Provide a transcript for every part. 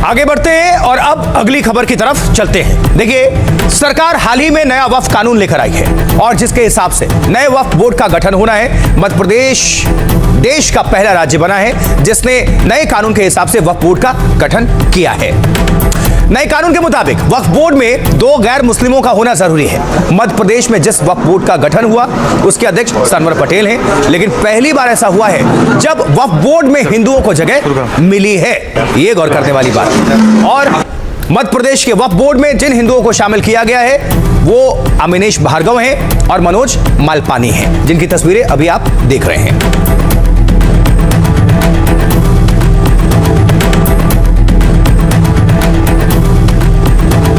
आगे बढ़ते हैं और अब अगली खबर की तरफ चलते हैं। देखिए, सरकार हाल ही में नया वक्फ कानून लेकर आई है और जिसके हिसाब से नए वक्फ बोर्ड का गठन होना है। मध्य प्रदेश देश का पहला राज्य बना है जिसने नए कानून के हिसाब से वक्फ बोर्ड का गठन किया है। नए कानून के मुताबिक वक्फ बोर्ड में 2 गैर मुस्लिमों का होना जरूरी है। मध्य प्रदेश में जिस वक्फ बोर्ड का गठन हुआ उसके अध्यक्ष सरवर पटेल हैं, लेकिन पहली बार ऐसा हुआ है जब वक्फ बोर्ड में हिंदुओं को जगह मिली है। ये गौर करने वाली बात है। और मध्य प्रदेश के वक्फ बोर्ड में जिन हिंदुओं को शामिल किया गया है वो अमिनेश भार्गव हैं और मनोज मालपानी हैं, जिनकी तस्वीरें अभी आप देख रहे हैं।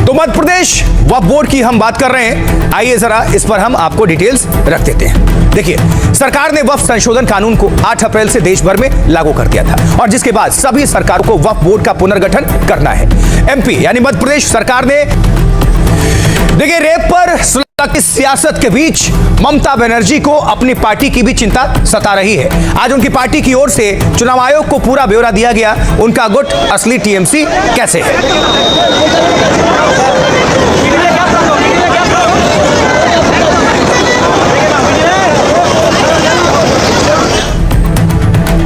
तो मध्य प्रदेश वक्फ बोर्ड की हम बात कर रहे हैं। आइए जरा इस पर हम आपको डिटेल्स रख देते हैं। देखिए, सरकार ने वक्फ संशोधन कानून को 8 अप्रैल से देश भर में लागू कर दिया था और जिसके बाद सभी सरकारों को वक्फ बोर्ड का पुनर्गठन करना है। एमपी यानी मध्य प्रदेश सरकार ने देखिए रेप पर की सियासत के बीच ममता बनर्जी को अपनी पार्टी की भी चिंता सता रही है। आज उनकी पार्टी की ओर से चुनाव आयोग को पूरा ब्यौरा दिया गया। उनका गुट असली टीएमसी कैसे है।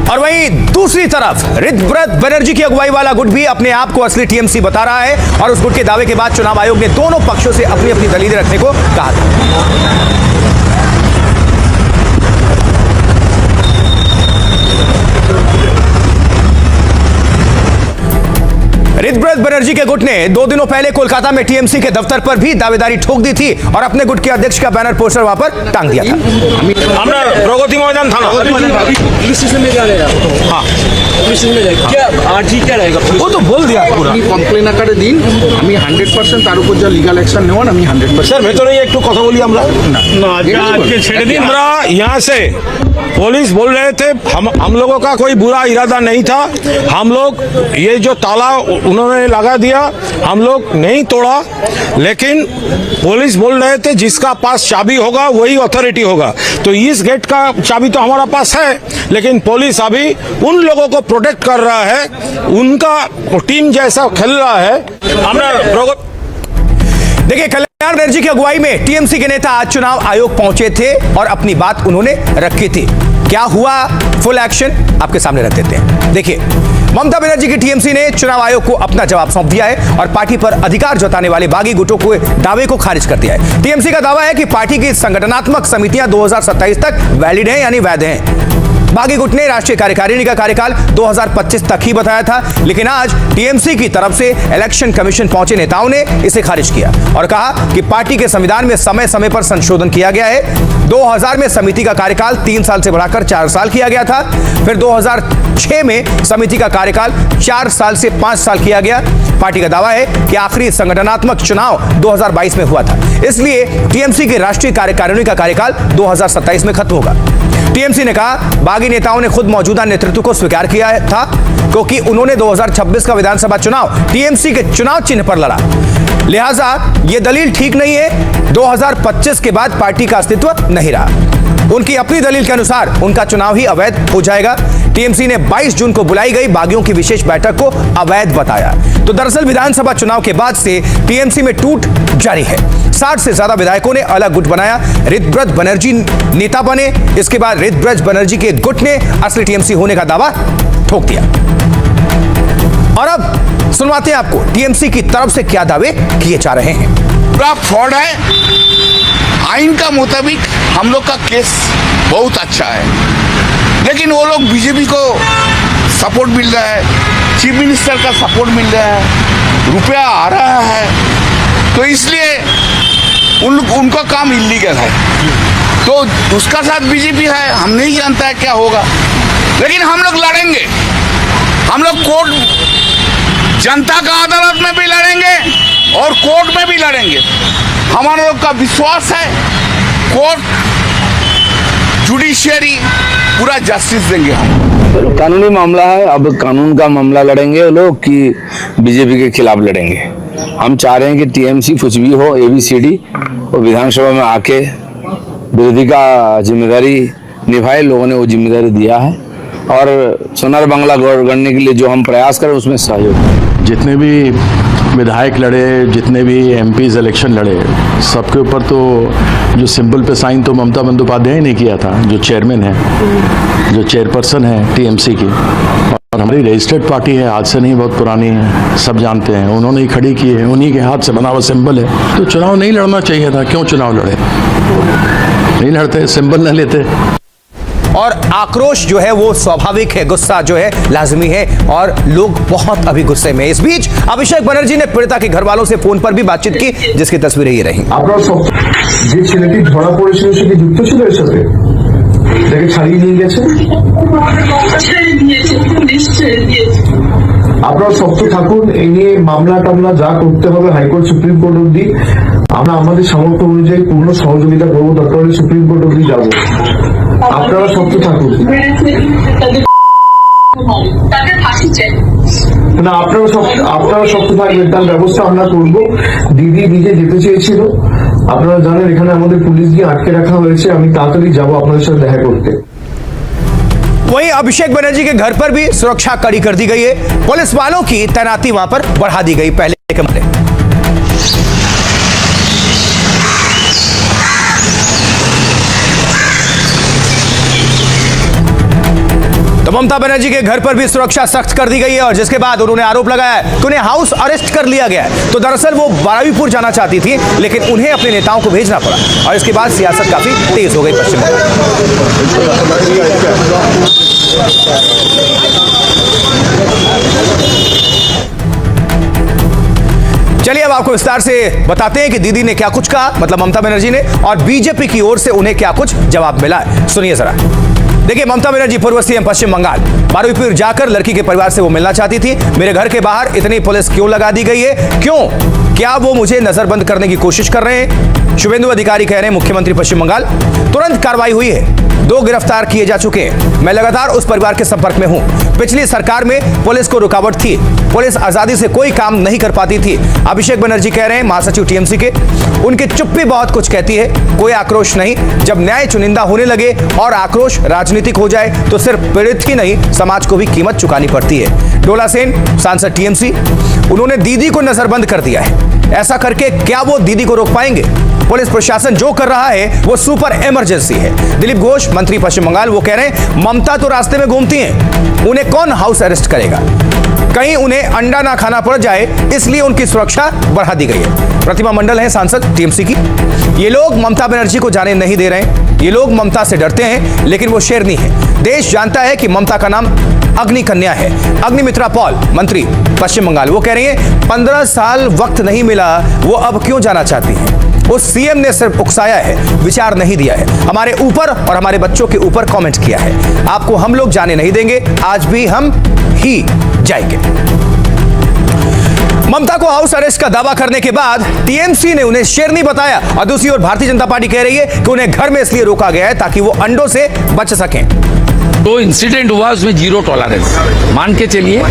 और वहीं दूसरी तरफ ऋतव्रत बनर्जी की अगुवाई वाला गुट भी अपने आप को असली टीएमसी बता रहा है और उस गुट के दावे के बाद चुनाव आयोग ने दोनों पक्षों से अपनी अपनी दलीलें रखने को कहा था। ऋतव्रत बनर्जी के गुट ने 2 दिनों पहले कोलकाता में टीएमसी के दफ्तर पर भी दावेदारी ठोक दी थी और अपने गुट के अध्यक्ष का बैनर पोस्टर वहां पर टांग दिया था। प्रगति मैदान थाना पुलिस स्टेशन में क्या रहेगा? हाँ पुलिस स्टेशन में जाएगा क्या? आरजी क्या रहेगा? वो तो बोल दिया पूरा। কমপ্লেন আকারে দিন, আমি 100% তার উপর যা লিগ্যাল অ্যাকশন নেওয়ান আমি 100%। सर मैं तो नहीं, एक तो কথা বলি আমরা यहाँ से पुलिस बोल रहे थे हम लोगों का कोई बुरा इरादा नहीं था। हम लोग ये जो ताला उन्होंने लगा दिया हम लोग नहीं तोड़ा, लेकिन पुलिस बोल रहे थे जिसका पास चाबी होगा वही अथॉरिटी होगा। तो इस गेट का चाबी तो हमारा पास है, लेकिन पुलिस अभी उन लोगों को प्रोटेक्ट कर रहा है, उनका टीम जैसा खेल रहा है। देखिए, कल्याण बनर्जी की अगुवाई में टीएमसी के नेता आज चुनाव आयोग पहुंचे थे और अपनी बात उन्होंने रखी थी। क्या हुआ, फुल एक्शन आपके सामने रख देते हैं। देखिए, ममता बनर्जी की टीएमसी ने चुनाव आयोग को अपना जवाब सौंप दिया है और पार्टी पर अधिकार जताने वाले बागी गुटों के दावे को खारिज कर दिया है। टीएमसी का दावा है कि पार्टी की संगठनात्मक समितियां 2027 तक वैलिड हैं यानी वैध हैं। बागी गुट ने राष्ट्रीय कार्यकारिणी का कार्यकाल 2025 तक ही बताया था, लेकिन आज टीएमसी की तरफ से इलेक्शन कमीशन पहुंचे नेताओं ने इसे खारिज किया और कहा कि पार्टी के संविधान में समय समय पर संशोधन किया गया है। 2000 में समिति का कार्यकाल 3 साल से बढ़ाकर 4 साल किया गया था। फिर 2006 में समिति का कार्यकाल 4 साल से 5 साल किया गया। पार्टी का दावा है कि आखिरी संगठनात्मक चुनाव 2022 में हुआ था, इसलिए टीएमसी की राष्ट्रीय कार्यकारिणी का कार्यकाल 2027 में खत्म होगा। टीएमसी ने कहा बागी नेताओं ने खुद मौजूदा नेतृत्व को स्वीकार किया था क्योंकि उन्होंने 2026 का विधानसभा चुनाव टीएमसी के चुनाव चिन्ह पर लड़ा, लिहाजा यह दलील ठीक नहीं है। 2025 के बाद पार्टी का अस्तित्व नहीं रहा। उनकी अपनी दलील के अनुसार उनका चुनाव ही अवैध हो जाएगा। टीएमसी ने 22 जून को बुलाई गई बागियों की विशेष बैठक को अवैध बताया। तो दरअसल विधानसभा चुनाव के बाद से टीएमसी में टूट जारी है। 60 से ज्यादा विधायकों ने अलग गुट बनाया। ऋतव्रत बनर्जी नेता बने। इसके बाद ऋतव्रत बनर्जी के गुट ने असली टीएमसी होने का दावा ठोक दिया। और अब सुनवाते हैं आपको टीएमसी की तरफ से क्या दावे किए जा रहे हैं। पूरा फ्रॉड है। आइन का मुताबिक हम लोग का केस बहुत अच्छा है, लेकिन वो लोग बीजेपी को सपोर्ट मिल रहा है, चीफ मिनिस्टर का सपोर्ट मिल रहा है, रुपया आ रहा है, तो इसलिए उनका काम इलीगल है। तो उसका साथ बीजेपी है, हम नहीं जानता है क्या होगा, लेकिन हम लोग लड़ेंगे। हम लोग कोर्ट जनता का अदालत में भी लड़ेंगे और कोर्ट में भी लड़ेंगे। हमारे लोग का विश्वास है कोर्ट जुडिशियरी पूरा जस्टिस देंगे हम। कानूनी मामला है, अब कानून का मामला लड़ेंगे वो लोग कि बीजेपी के खिलाफ लड़ेंगे। हम चाह रहे हैं कि टीएमसी कुछ भी हो, एबीसीडी और विधानसभा में आके विरोधी का जिम्मेदारी निभाए। लोगों ने वो जिम्मेदारी दिया है और सोनार बांग्ला गढ़ने के लिए जो हम प्रयास करें उसमें सहयोग। जितने भी विधायक लड़े, जितने भी एमपीज इलेक्शन लड़े, सबके ऊपर तो जो सिंबल पे साइन तो ममता बंदोपाध्याय ने किया था, जो चेयरमैन है, जो चेयरपर्सन है टीएमसी की, और हमारी रजिस्टर्ड पार्टी है, आज से नहीं बहुत पुरानी है, सब जानते हैं, उन्होंने ही खड़ी की है, उन्हीं के हाथ से बना हुआ सिंबल है। तो चुनाव नहीं लड़ना चाहिए था, क्यों चुनाव लड़े? नहीं लड़ते, सिंबल न लेते। और आक्रोश जो है वो स्वाभाविक है, गुस्सा जो है लाजमी है और लोग बहुत अभी गुस्से में। इस बीच अभिषेक बनर्जी ने पीड़िता के घर वालों से फोन पर भी बातचीत की, जिसकी तस्वीरें ये रही। আপনারা সব যে ছেলেটি ধরা পড়েছিল সে কি যুক্ত ছিল এর সাথে? দেখে ছাড়িয়ে নিয়ে গেছে। আপনারা শক্ত থাকুন, এই নিয়ে মামলা টামলা যা করতে হবে হাইকোর্ট সুপ্রিম কোর্ট অবধি আমরা আমাদের সামর্থ্য অনুযায়ী পূর্ণ সহযোগিতা করবো, দরকার হলে সুপ্রিম কোর্ট অবধি যাবো। আপনারা শক্ত থাকুন। না, আপনারা শক্ত থাকবেন, তার ব্যবস্থা আমরা করবো। দিদি নিজে যেতে চেয়েছিল, আপনারা জানেন এখানে আমাদের পুলিশ দিয়ে আটকে রাখা হয়েছে, আমি তাড়াতাড়ি যাবো আপনাদের সাথে দেখা করতে। वहीं अभिषेक बनर्जी के घर पर भी सुरक्षा कड़ी कर दी गई है, पुलिस वालों की तैनाती वहां पर बढ़ा दी गई पहले के मुकाबले। तो ममता बनर्जी के घर पर भी सुरक्षा सख्त कर दी गई है और जिसके बाद उन्होंने आरोप लगाया है कि उन्हें हाउस अरेस्ट कर लिया गया है। तो दरअसल वो बारुईपुर जाना चाहती थी, लेकिन उन्हें अपने नेताओं को भेजना पड़ा और इसके बाद सियासत काफी तेज हो गई पश्चिम बंगाल। चलिए अब आपको विस्तार से बताते हैं कि दीदी ने क्या कुछ कहा, मतलब ममता बनर्जी ने, और बीजेपी की ओर से उन्हें क्या कुछ जवाब मिला है। सुनिए जरा। देखिए, ममता बनर्जी पूर्व सीएम पश्चिम बंगाल बारुईपुर जाकर लड़की के परिवार से वो मिलना चाहती थी। मेरे घर के बाहर इतनी पुलिस क्यों लगा दी गई है, क्यों, क्या वो मुझे नजरबंद करने की कोशिश कर रहे हैं? शुभेंदु अधिकारी कह रहे हैं मुख्यमंत्री पश्चिम बंगाल, तुरंत कार्रवाई हुई है, 2 गिरफ्तार किए जा चुके हैं। मैं लगातार उस परिवार के संपर्क में हूं। पिछली सरकार में पुलिस को रुकावट थी, पुलिस आजादी से कोई काम नहीं कर पाती थी। अभिषेक बनर्जी कह रहे हैं, महासचिव टीएमसी के, उनकी चुप्पी बहुत कुछ कहती है, कोई आक्रोश नहीं। जब न्याय चुनिंदा होने लगे और आक्रोश राजनीतिक हो जाए तो सिर्फ पीड़ित ही नहीं, समाज को भी कीमत चुकानी पड़ती है। डोला सेन, सांसद टीएमसी, उन्होंने दीदी को नजरबंद कर दिया है। ऐसा करके क्या वो दीदी को रोक पाएंगे? पुलिस प्रशासन जो कर रहा है वो सुपर इमरजेंसी है। दिलीप घोष, मंत्री पश्चिम बंगाल, वो कह रहे हैं ममता तो रास्ते में घूमती हैं, उन्हें कौन हाउस अरेस्ट करेगा? कहीं उन्हें अंडा ना खाना पड़ जाए, इसलिए उनकी सुरक्षा बढ़ा दी गई है। प्रतिमा मंडल है सांसद टीएमसी की। ये लोग ममता बनर्जी को जाने नहीं दे रहे हैं, ये लोग ममता से डरते हैं, लेकिन वो शेरनी है। देश जानता है कि ममता का नाम अग्नि कन्या है। अग्निमित्रा पॉल, मंत्री पश्चिम बंगाल, वो कह रही है 15 साल वक्त नहीं मिला, वो अब क्यों जाना चाहती हैं? उस सीएम ने सिर्फ उकसाया है, विचार नहीं दिया है, हमारे ऊपर और हमारे बच्चों के ऊपर कमेंट किया है। आपको हम लोग जाने नहीं देंगे, आज भी हम ही जाएंगे। ममता को हाउस अरेस्ट का दावा करने के बाद टीएमसी ने उन्हें शेरनी बताया और दूसरी ओर भारतीय जनता पार्टी कह रही है कि उन्हें घर में इसलिए रोका गया है ताकि वो अंडों से बच सकें। तो इंसिडेंट हुआ, उसमें 0 टॉलरेंस मान के चलिए।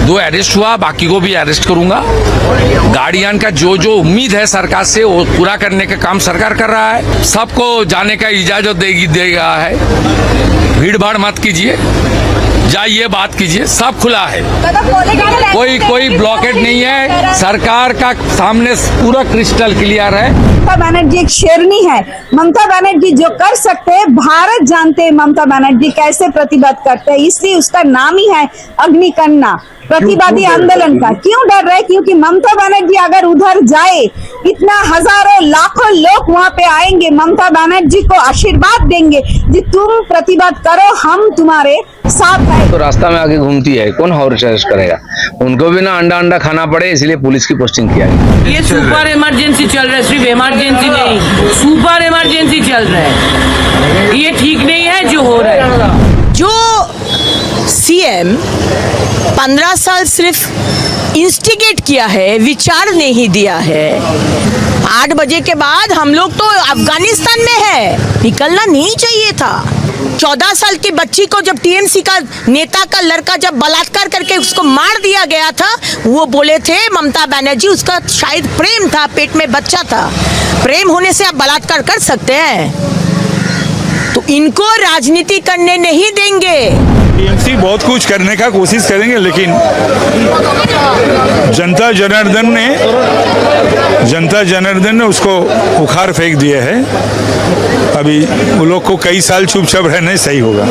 2 अरेस्ट हुआ, बाकी को भी अरेस्ट करूंगा। गार्डियन का जो उम्मीद है सरकार से वो पूरा करने का काम सरकार कर रहा है। सबको जाने का इजाजत देगा है। भीड़ भाड़ मत कीजिए, जाइए, बात कीजिए, सब खुला है, कोई ब्लॉकेट नहीं है। सरकार का सामने पूरा क्रिस्टल क्लियर है। ममता बनर्जी एक शेरनी है। ममता बनर्जी जो कर सकते हैं, भारत जानते हैं ममता बनर्जी कैसे प्रतिबद्ध करते हैं, इसलिए उसका नाम ही है अग्निकन्या, प्रतिवादी आंदोलन का। क्यों डर रहे? क्योंकि ममता बनर्जी अगर उधर जाए, इतना हजारों लाखों लोग वहाँ पे आएंगे, ममता बनर्जी को आशीर्वाद देंगे कि तुम प्रतिबद्ध करो, हम तुम्हारे साथ हैं। तो रास्ता में आके घूमती है, कौन हाउस अरेस्ट करेगा? उनको भी ना अंडा खाना पड़े, इसलिए पुलिस की पोस्टिंग किया है। ये सुपर इमरजेंसी चल रहा है, सिर्फ इमरजेंसी नहीं, सुपर इमरजेंसी चल रहा है। ये ठीक नहीं है जो हो रहा है। जो सीएम 15 साल सिर्फ इंस्टिगेट किया है, विचार नहीं दिया है। 8 बजे के बाद हम लोग तो अफगानिस्तान में है, निकलना नहीं चाहिए था। 14 साल की बच्ची को जब टीएमसी का नेता का लड़का जब बलात्कार करके उसको मार दिया गया था, वो बोले थे ममता बनर्जी, उसका शायद प्रेम था, पेट में बच्चा था। प्रेम होने से आप बलात्कार कर सकते हैं? तो इनको राजनीति करने नहीं देंगे। टीएमसी बहुत कुछ करने का कोशिश करेंगे, लेकिन जनता जनार्दन ने उसको उखाड़ फेंक दिया है। अभी वो लोग को कई साल चुपचाप रहना ही सही होगा।